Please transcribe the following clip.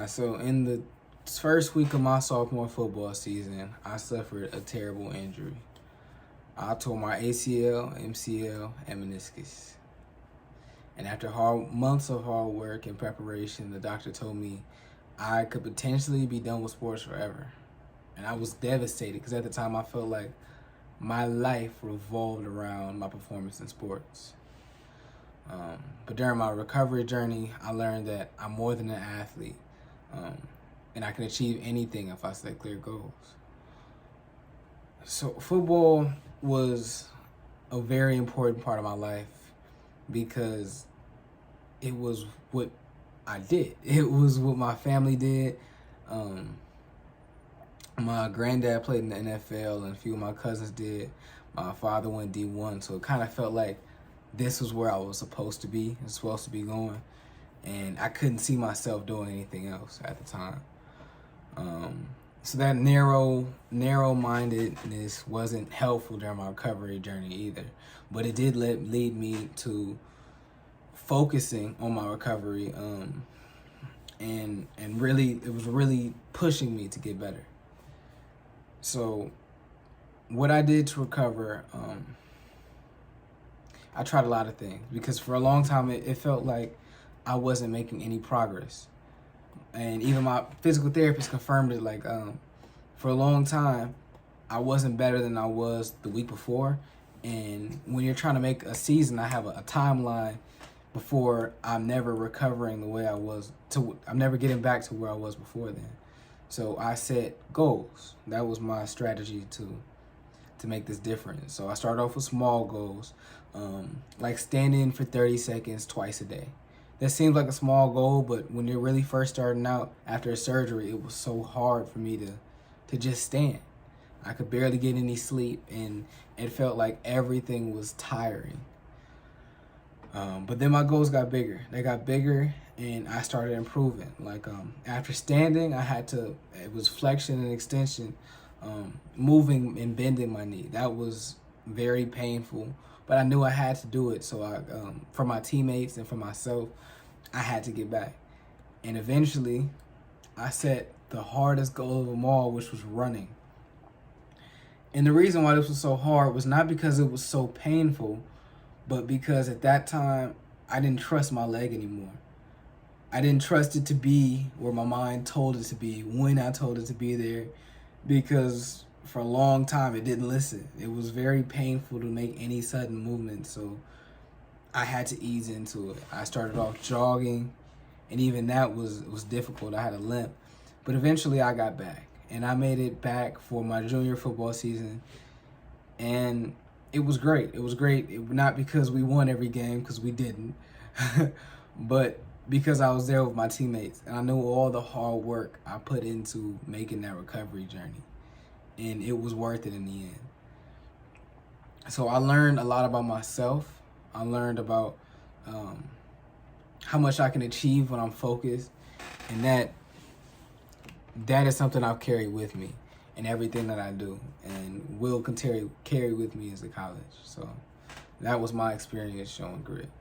So in the first week of my sophomore football season, I suffered a terrible injury. I tore my ACL, MCL, and meniscus. And after months of hard work and preparation, the doctor told me I could potentially be done with sports forever. And I was devastated because at the time I felt like my life revolved around my performance in sports. But during my recovery journey, I learned that I'm more than an athlete, and I can achieve anything if I set clear goals. So football was a very important part of my life because it was what I did. It was what my family did. My granddad played in the NFL, and a few of my cousins did. My father went D1, so it kind of felt like this was where I was supposed to be going, and I couldn't see myself doing anything else at the time. So that narrow-mindedness wasn't helpful during my recovery journey either, but it did lead me to focusing on my recovery, and really, it was really pushing me to get better. So what I did to recover, I tried a lot of things because for a long time it felt like I wasn't making any progress. And even my physical therapist confirmed it, like for a long time I wasn't better than I was the week before. And when you're trying to make a season, I have a timeline before I'm never recovering the way I was, I'm never getting back to where I was before then. So I set goals. That was my strategy to make this difference. So I started off with small goals, like standing for 30 seconds twice a day. That seems like a small goal, but when you're really first starting out after a surgery, it was so hard for me to just stand. I could barely get any sleep, and it felt like everything was tiring. But then my goals got bigger. They got bigger, and I started improving. Like after standing, it was flexion and extension, moving and bending my knee. That was very painful, but I knew I had to do it. So for my teammates and for myself, I had to get back. And eventually, I set the hardest goal of them all, which was running. And the reason why this was so hard was not because it was so painful, but because at that time, I didn't trust my leg anymore. I didn't trust it to be where my mind told it to be, when I told it to be there, because for a long time, it didn't listen. It was very painful to make any sudden movement, so I had to ease into it. I started off jogging, and even that was difficult. I had a limp, but eventually I got back, and I made it back for my junior football season, and it was great. It was great, not because we won every game, because we didn't, but because I was there with my teammates, and I knew all the hard work I put into making that recovery journey, and it was worth it in the end. So I learned a lot about myself. I learned about how much I can achieve when I'm focused, and that is something I've carried with me in everything that I do, and will carry with me into college. So that was my experience showing grit.